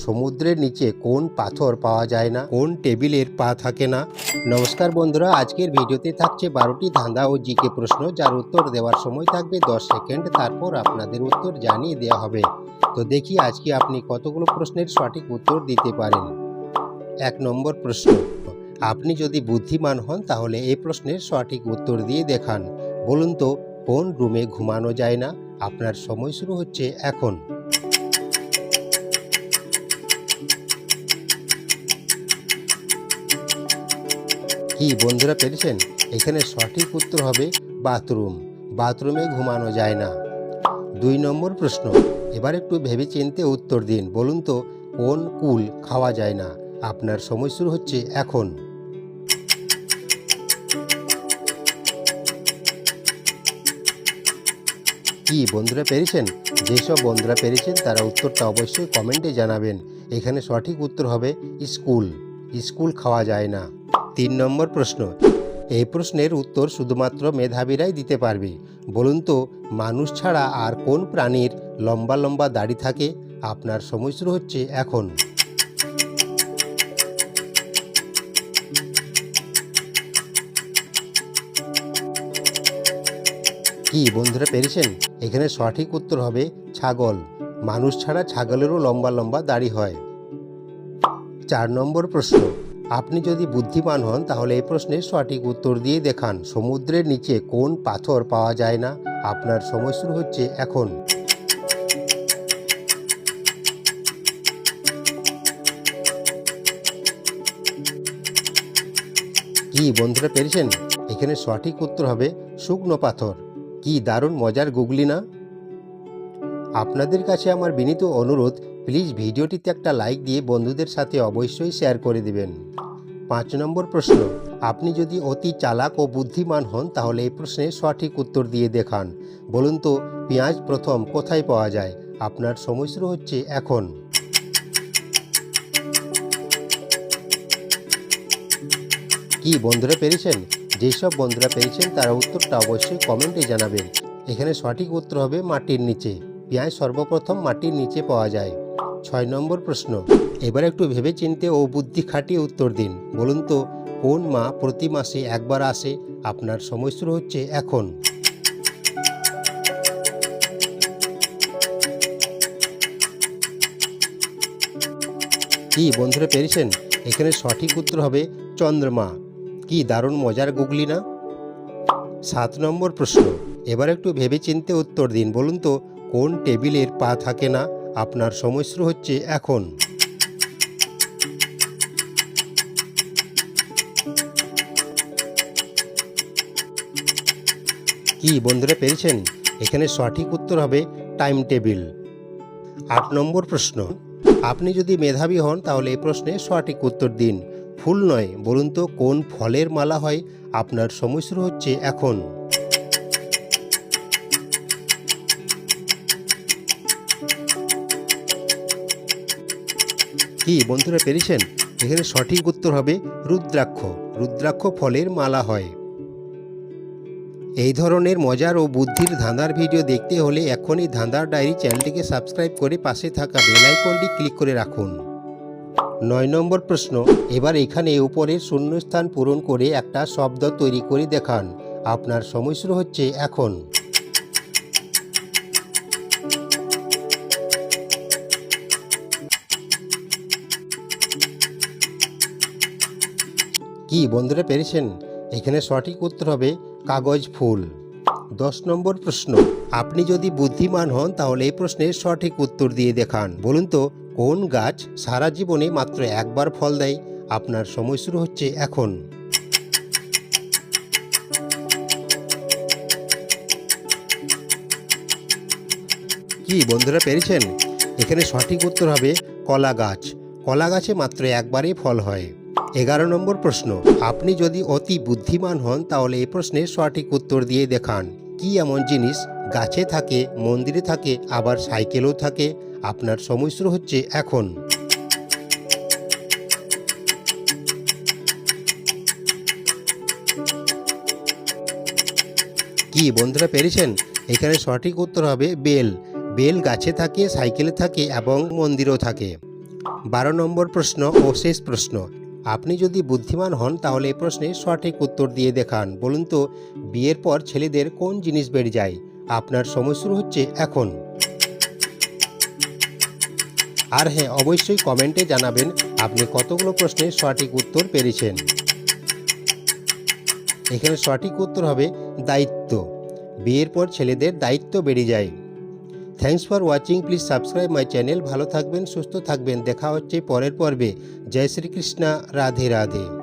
সমুদ্রের নিচে কোন পাথর পাওয়া যায় না? কোন টেবিলের পা থাকে না? নমস্কার বন্ধুরা, আজকের ভিডিওতে থাকছে 12টি ধাঁধা ও জিকে প্রশ্ন, যার উত্তর দেওয়ার সময় থাকবে 10 সেকেন্ড। তারপর আপনাদের উত্তর জানিয়ে দেওয়া হবে। তো দেখি আজকে আপনি কতগুলো প্রশ্নের সঠিক উত্তর দিতে পারেন। 1 নম্বর প্রশ্ন, আপনি যদি বুদ্ধিমান হন তাহলে এই প্রশ্নের সঠিক উত্তর দিয়ে দেখান। বলুন তো, কোন রুমে ঘুমানো যায় না? আপনার সময় শুরু হচ্ছে এখন। কি বন্ধুরা পেরেছেন? এখানে সঠিক উত্তর হবে বাথরুম। বাথরুমে ঘুমানো যায় না। 2 নম্বর প্রশ্ন, এবার একটু ভেবেচিন্তে উত্তর দিন। বলুন তো, কোন কুল খাওয়া যায় না? আপনার সময় শুরু হচ্ছে এখন। কি বন্ধুরা পেরেছেন? যেসব বন্ধুরা পেরেছেন তারা উত্তরটা অবশ্যই কমেন্টে জানাবেন। এখানে সঠিক উত্তর হবে স্কুল। স্কুল খাওয়া যায় না। 3 নম্বর প্রশ্ন, এই প্রশ্নের উত্তর শুধুমাত্র মেধাবীরাই দিতে পারবে। বলুন তো, মানুষ ছাড়া আর কোন প্রাণীর লম্বা লম্বা দাড়ি থাকে? আপনার সময় শুরু হচ্ছে এখন। কি বন্ধুরা পেরেছেন? এখানে সঠিক উত্তর হবে ছাগল। মানুষ ছাড়া ছাগলেরও লম্বা লম্বা দাড়ি হয়। 4 নম্বর প্রশ্ন, আপনি যদি বুদ্ধিমান হন তাহলে এই প্রশ্নের সঠিক উত্তর দিয়ে দেখান। সমুদ্রের নিচে কোন পাথর পাওয়া যায় না? আপনার সময় শুরু হচ্ছে এখন। কি বন্ধুরা পেরেছেন? এখানে সঠিক উত্তর হবে শুকনো পাথর। কি দারুণ মজার গুগলি না? আপনাদের কাছে আমার বিনীত অনুরোধ, প্লিজ ভিডিওটিতে একটা লাইক দিয়ে বন্ধুদের সাথে অবশ্যই শেয়ার করে দিবেন। 5 নম্বর প্রশ্ন, আপনি যদি অতি চালাক ও বুদ্ধিমান হন তাহলে এই প্রশ্নের সঠিক উত্তর দিয়ে দেখান। বলুন তো, পেঁয়াজ প্রথম কোথায় পাওয়া যায়? আপনার সময় শুরু হচ্ছে এখন। কি বন্ধুরা পেরেছেন? যেসব বন্ধুরা পেরেছেন তারা উত্তরটা অবশ্যই কমেন্টে জানাবেন। এখানে সঠিক উত্তর হবে মাটির নিচে। পেঁয়াজ সর্বপ্রথম মাটির নিচে পাওয়া যায়। 6 নম্বর প্রশ্ন, এবার একটু ভেবেচিন্তে ও বুদ্ধি খাটিয়ে উত্তর দিন। বলুন তো, কোন মা প্রতি মাসে একবার আসে? আপনার সময় শুরু হচ্ছে এখন। কি বন্ধুরা পেরেছেন? এখানে সঠিক উত্তর হবে চন্দ্রমা। কি দারুণ মজার গুগলি না? 7 নম্বর প্রশ্ন, এবার একটু ভেবেচিন্তে উত্তর দিন। বলুন তো, কোন টেবিলের পা থাকে না? আপনার সময় শুরু হচ্ছে এখন। কি বন্ধুরা পেরেছেন? এখানে সঠিক উত্তর হবে টাইম টেবিল। 8 নম্বর প্রশ্ন, আপনি যদি মেধাবী হন তাহলে এই প্রশ্নে সঠিক উত্তর দিন। ফুল নয়, বলুন তো কোন ফলের মালা হয়? আপনার সময় শুরু হচ্ছে এখন। কি বন্ধুরা পেরেছেন? এখানে সঠিক উত্তর হবে রুদ্রাক্ষ। রুদ্রাক্ষ ফলের মালা হয়। এই ধরনের মজার ও বুদ্ধির ধাঁধার ভিডিও দেখতে হলে এখনই ধাঁধার ডায়েরি চ্যানেলটিকে সাবস্ক্রাইব করে পাশে থাকা বেল আইকনটি ক্লিক করে রাখুন। 9 নম্বর প্রশ্ন, এবার এখানে উপরের শূন্যস্থান পূরণ করে একটা শব্দ তৈরি করে দেখান। আপনার সময় শুরু হচ্ছে এখন। কি বন্ধুরা পেরেছেন? এখানে সঠিক উত্তর হবে কাগজ ফুল। 10 নম্বর প্রশ্ন, আপনি যদি বুদ্ধিমান হন তাহলে এই প্রশ্নের সঠিক উত্তর দিয়ে দেখান। বলুন তো, কোন গাছ সারা জীবনে মাত্র একবার ফল দেয়? আপনার সময় শুরু হচ্ছে এখন। কি বন্ধুরা পেরেছেন? এখানে সঠিক উত্তর হবে কলা গাছ। কলা গাছে মাত্র একবারই ফল হয়। 11 নম্বর প্রশ্ন, আপনি যদি অতি বুদ্ধিমান হন তাহলে এই প্রশ্নের সঠিক উত্তর দিয়ে দেখান। কি এমন জিনিস গাছে থাকে, মন্দিরে থাকে, আবার সাইকেলেও থাকে? আপনার সময় শুরু হচ্ছে এখন। কি বন্ধুরা পেরেছেন? এখানে সঠিক উত্তর হবে বেল। বেল গাছে থাকে, সাইকেলে থাকে এবং মন্দিরেও থাকে। 12 নম্বর প্রশ্ন ও শেষ প্রশ্ন, আপনি যদি বুদ্ধিমান হন তাহলে এই প্রশ্নের সঠিক উত্তর দিয়ে দেখান। বলুন তো, বিয়ের পর ছেলেদের কোন জিনিস বেড়ে যায়? আপনার সময় শুরু হচ্ছে এখন। আর হ্যাঁ, অবশ্যই কমেন্টে জানাবেন আপনি কতগুলো প্রশ্নের সঠিক উত্তর পেরেছেন। এখানে সঠিক উত্তর হবে দায়িত্ব। বিয়ের পর ছেলেদের দায়িত্ব বেড়ে যায়। Thanks for watching, please subscribe my channel. ভালো থাকবেন, সুস্থ থাকবেন, দেখা হচ্ছে পরের পর্বে। জয় শ্রীকৃষ্ণ, রাধে রাধে।